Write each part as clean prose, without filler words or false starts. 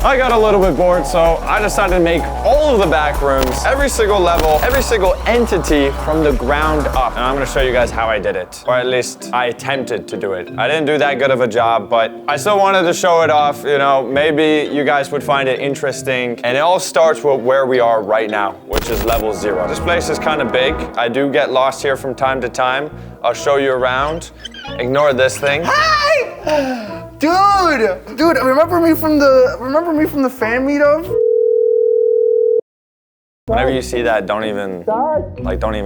I got a little bit bored, so I decided to make all of the back rooms, every single level, every single entity from the ground up. And I'm gonna show you guys how I did it. Or at least I attempted to do it. I didn't do that good of a job, but I still wanted to show it off. You know, maybe you guys would find it interesting. And it all starts with where we are right now, which is level 0. This place is kind of big. I do get lost here from time to time. I'll show you around. Ignore this thing. Hi! Dude, remember me from the fan meetup? Whenever you see that, don't even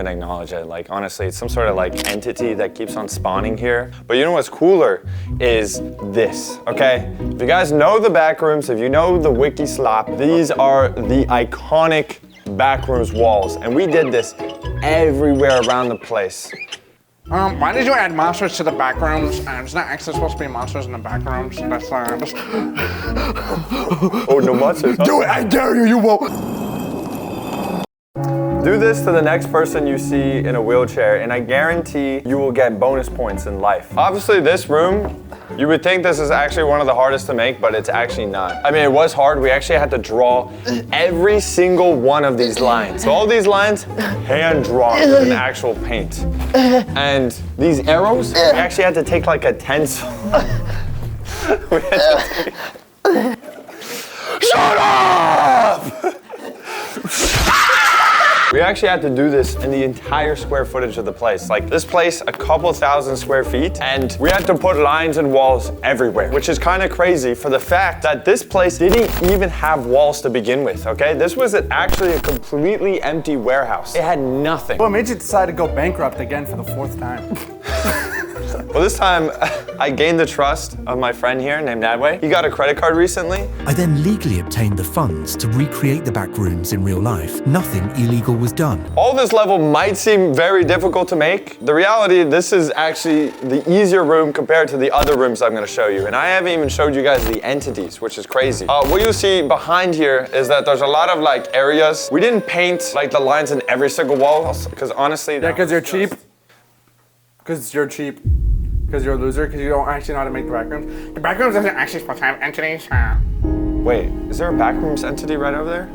acknowledge it. Like, honestly, it's some sort of like entity that keeps on spawning here. But you know what's cooler is this, okay? If you guys know the backrooms, if you know the wiki slop, these are the iconic backrooms walls. And we did this everywhere around the place. Why did you add monsters to the backrooms? There's not actually supposed to be monsters in the backrooms. That's Oh, no monsters. Do it, I dare you, you won't. Do this to the next person you see in a wheelchair, and I guarantee you will get bonus points in life. Obviously, this room, you would think this is actually one of the hardest to make, but it's actually not. I mean, it was hard. We actually had to draw every single one of these lines. So all these lines, hand drawn with an actual paint. And these arrows, we actually had to take like a pencil. Shut up! We actually had to do this in the entire square footage of the place. Like this place, a couple thousand square feet, and we had to put lines and walls everywhere, which is kind of crazy for the fact that this place didn't even have walls to begin with, okay? This was actually a completely empty warehouse. It had nothing. What made you decide to go bankrupt again for the 4th time? Well, this time I gained the trust of my friend here named Nadway. He got a credit card recently. I then legally obtained the funds to recreate the back rooms in real life. Nothing illegal was done. All this level might seem very difficult to make. The reality, this is actually the easier room compared to the other rooms I'm gonna show you. And I haven't even showed you guys the entities, which is crazy. What you'll see behind here is that there's a lot of like areas. We didn't paint like the lines in every single wall, because honestly, Yeah, because you're cheap. Because you're cheap. Because you're a loser, because you don't actually know how to make the backrooms. The backrooms isn't actually supposed to have entities. Wait, is there a backrooms entity right over there?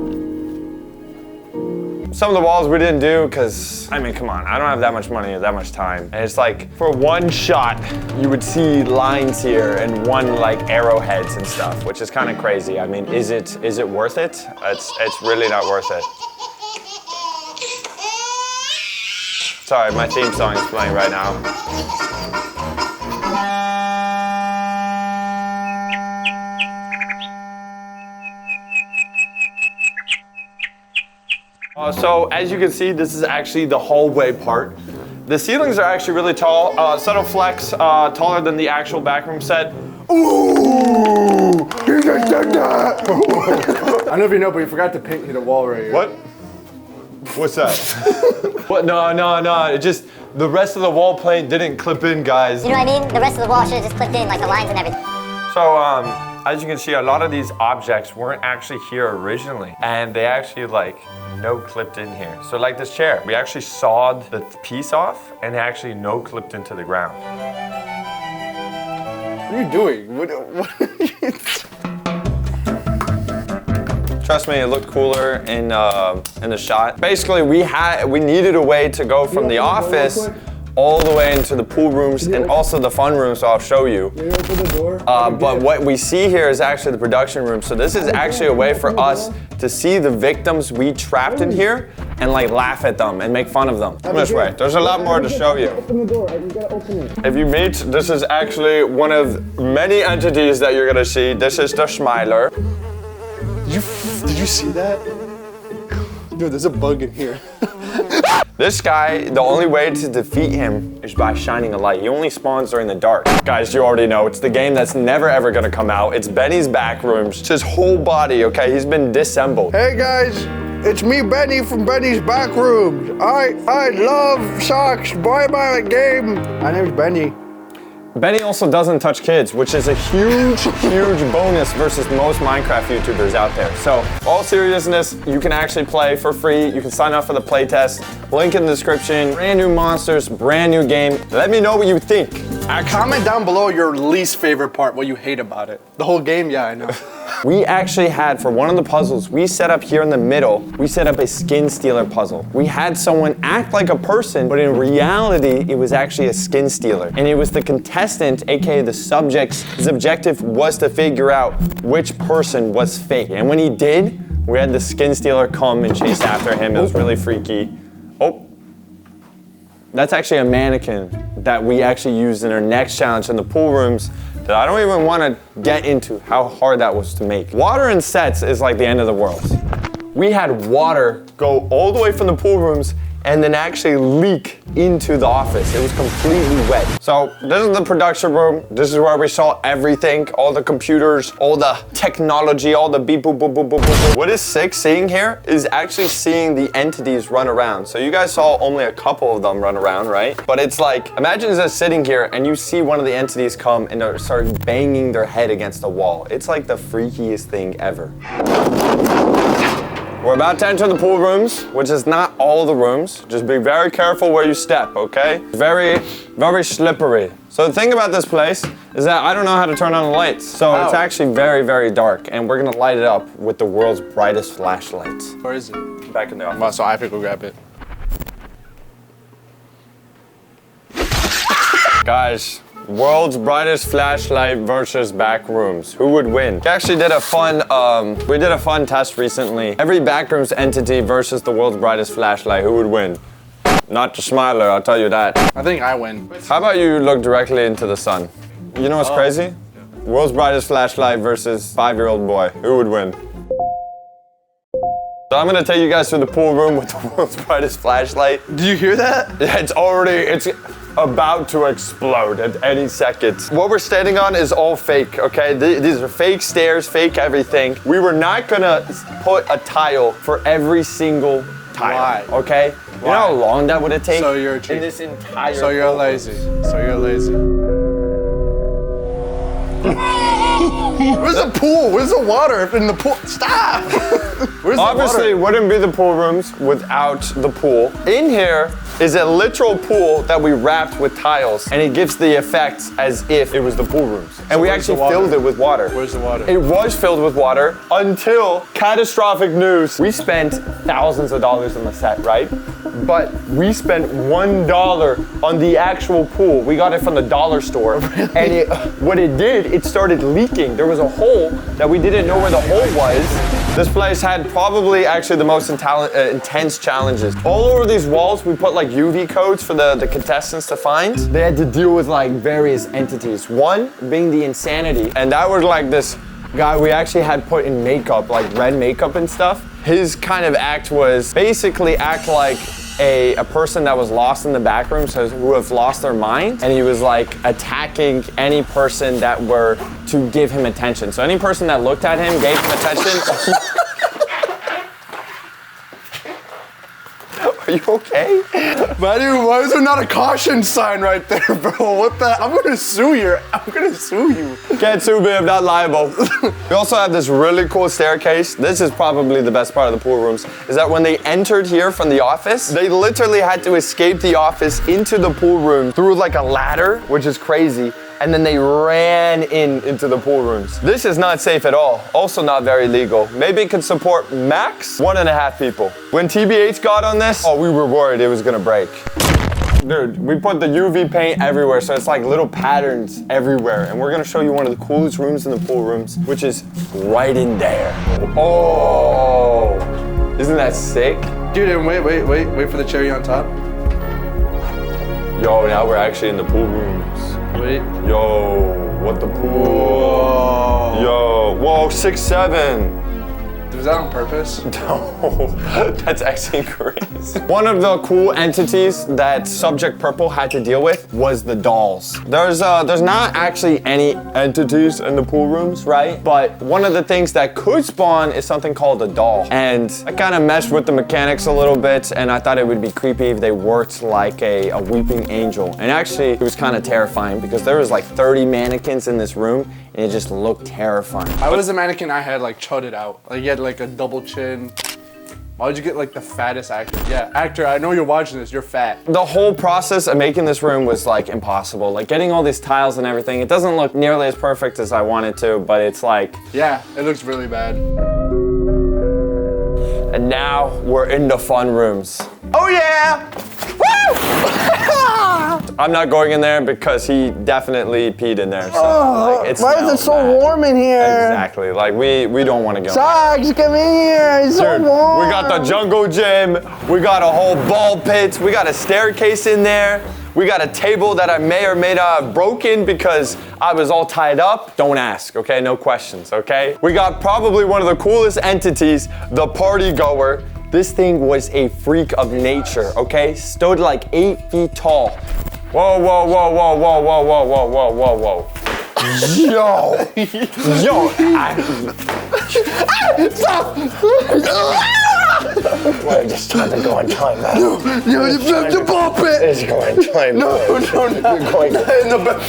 Some of the walls we didn't do because, I mean, come on, I don't have that much money or that much time. And it's like, for one shot, you would see lines here and one like arrowheads and stuff, which is kind of crazy. I mean, is it worth it? It's really not worth it. Sorry, my theme song is playing right now. So as you can see, this is actually the hallway part. The ceilings are actually really tall. Subtle flex, taller than the actual backroom set. Ooh! You just did that! I don't know if you know, but you forgot to paint the wall right here. What? What's that? What? No. It just, the rest of the wall paint didn't clip in, guys. You know what I mean? The rest of the wall should have just clipped in, like the lines and everything. So, as you can see, a lot of these objects weren't actually here originally, and they actually like no clipped in here. So like this chair, we actually sawed the piece off and it actually no clipped into the ground. What are you doing? What are you... Trust me, it looked cooler in the shot. Basically, we needed a way to go from the office all the way into the pool rooms and also the fun rooms, so I'll show you. But what we see here is actually the production room. So this is actually a way for us to see the victims we trapped in here and like laugh at them and make fun of them. Come this way. There's a lot more to show you. Open the door. You gotta open it. If you meet, this is actually one of many entities that you're gonna see. This is the Schmiler. Did you see that? Dude, there's a bug in here. This guy, the only way to defeat him is by shining a light. He only spawns during the dark. Guys, you already know, it's the game that's never ever gonna come out. It's Benny's Backrooms. It's his whole body, okay? He's been disassembled. Hey guys, it's me, Benny from Benny's Backrooms. I love socks. Buy my game. My name's Benny. Benny also doesn't touch kids, which is a huge, huge bonus versus most Minecraft YouTubers out there. So, all seriousness, you can actually play for free. You can sign up for the playtest. Link in the description. Brand new monsters, brand new game. Let me know what you think. Comment down below your least favorite part, what you hate about it. The whole game, yeah, I know. We actually had, for one of the puzzles, we set up here in the middle, we set up a skin stealer puzzle. We had someone act like a person, but in reality, it was actually a skin stealer. And it was the contestant, AKA the subject's, his objective was to figure out which person was fake. And when he did, we had the skin stealer come and chase after him. It was really freaky. Oh. That's actually a mannequin that we actually used in our next challenge in the pool rooms that I don't even want to get into how hard that was to make. Water in sets is like the end of the world. We had water go all the way from the pool rooms and then actually leak into the office. It was completely wet. So this is the production room. This is where we saw everything, all the computers, all the technology, all the beep, boop, boop, boop, boop, boop. What is sick seeing here is actually seeing the entities run around. So you guys saw only a couple of them run around, right? But it's like, imagine just sitting here and you see one of the entities come and they start banging their head against the wall. It's like the freakiest thing ever. We're about to enter the pool rooms, which is not all the rooms. Just be very careful where you step, okay? Very, very slippery. So the thing about this place is that I don't know how to turn on the lights. So it's actually very, very dark, and we're gonna light it up with the world's brightest flashlight. Where is it? Back in the office. Well, so I have to go grab it. Guys, world's brightest flashlight versus backrooms. Who would win? We actually did a fun test recently. Every backrooms entity versus the world's brightest flashlight. Who would win? Not the Smiler, I'll tell you that. I think I win. How about you look directly into the sun? You know what's crazy? World's brightest flashlight versus 5-year-old boy. Who would win? So I'm gonna take you guys through the pool room with the world's brightest flashlight. Did you hear that? Yeah, it's about to explode at any second. What we're standing on is all fake, okay? These are fake stairs, fake everything. We were not gonna put a tile for every single tile, Why? okay? You know how long that would have taken? So you're a cheat. In this entire So you're lazy. So you're lazy. Where's the pool? Where's the water in the pool? Stop! Where's Obviously, the it wouldn't be the pool rooms without the pool. In here is a literal pool that we wrapped with tiles, and it gives the effect as if it was the pool rooms. And we where's actually the water? filled it with water. Where's the water? It was filled with water until catastrophic news. We spent thousands of dollars on the set, right? But we spent $1 on the actual pool. We got it from the dollar store. And what it did, it started leaking. There was a hole that we didn't know where the hole was. This place had probably actually the most intense challenges. All over these walls, we put like UV codes for the contestants to find. They had to deal with like various entities. One being the insanity. And that was like this guy we actually had put in makeup, like red makeup and stuff. His kind of act was basically act like a person that was lost in the back room, so who have lost their mind, and he was like attacking any person that were to give him attention. So any person that looked at him, gave him attention. Are you okay? Matthew, why is there not a caution sign right there, bro? What the? I'm gonna sue you. I'm gonna sue you. Can't sue me, I'm not liable. We also have this really cool staircase. This is probably the best part of the pool rooms, is that when they entered here from the office, they literally had to escape the office into the pool room through like a ladder, which is crazy. And then they ran into the pool rooms. This is not safe at all. Also not very legal. Maybe it could support max 1.5 people. When TBH got on this, oh, we were worried it was gonna break. Dude, we put the UV paint everywhere, so it's like little patterns everywhere. And we're gonna show you one of the coolest rooms in the pool rooms, which is right in there. Oh, isn't that sick? Dude, and wait for the cherry on top. Yo, now we're actually in the pool rooms. Wait. Yo, what the pool? Whoa. Yo, whoa, 6'7". Was that on purpose? No, that's actually crazy. One of the cool entities that Subject Purple had to deal with was the dolls. There's not actually any entities in the pool rooms, right? But one of the things that could spawn is something called a doll. And I kind of messed with the mechanics a little bit, and I thought it would be creepy if they worked like a weeping angel. And actually, it was kind of terrifying because there was like 30 mannequins in this room, and it just looked terrifying. I was the mannequin, I had like chudded out. Like you had like a double chin. Why'd you get like the fattest actor? Yeah, actor, I know you're watching this, you're fat. The whole process of making this room was like impossible. Like getting all these tiles and everything. It doesn't look nearly as perfect as I want it to, but it's like... Yeah, it looks really bad. And now we're in the fun rooms. Oh yeah! I'm not going in there because he definitely peed in there. So, like, Why is it so warm in here? Exactly. Like we don't want to go. Socks, come in here. It's so Dude, warm. we got the jungle gym. We got a whole ball pit. We got a staircase in there. We got a table that I may or may not have broken because I was all tied up. Don't ask, okay? No questions, okay? We got probably one of the coolest entities, the party goer. This thing was a freak of nature, okay? Stood like 8 feet tall. Whoa, whoa, whoa, whoa, whoa, whoa, whoa, whoa, whoa, whoa, whoa. Yo! Yo! Stop! We're just trying to go in time now. You flipped the ball pit! It's going time. No, not going. in the back.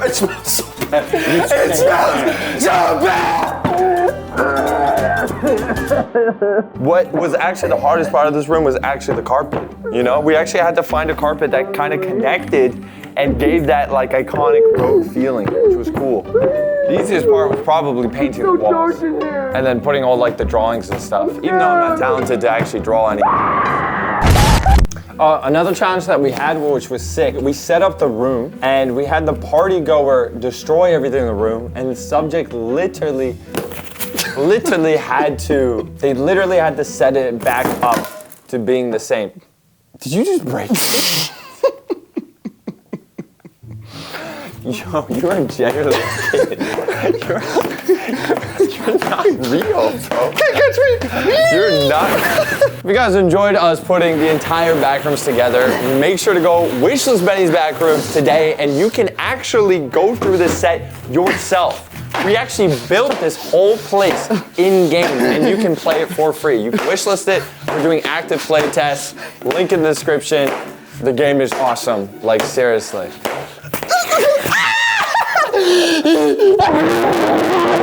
It smells so bad. It smells so bad! What was actually the hardest part of this room was actually the carpet. You know, we actually had to find a carpet that kind of connected and gave that like iconic road feeling, which was cool. The easiest part was probably painting the walls and then putting all like the drawings and stuff, even though I'm not talented to actually draw any. Another challenge that we had, which was sick, we set up the room and we had the party goer destroy everything in the room, and the subject literally had to set it back up to being the same. Did you just break it? Yo, you are generally kidding. You're not real, bro. You're not. If you guys enjoyed us putting the entire backrooms together, make sure to go wishlist Benny's backrooms today, and you can actually go through this set yourself. We actually built this whole place in-game, and you can play it for free. You can wishlist it. We're doing active play tests. Link in the description. The game is awesome. Like, seriously.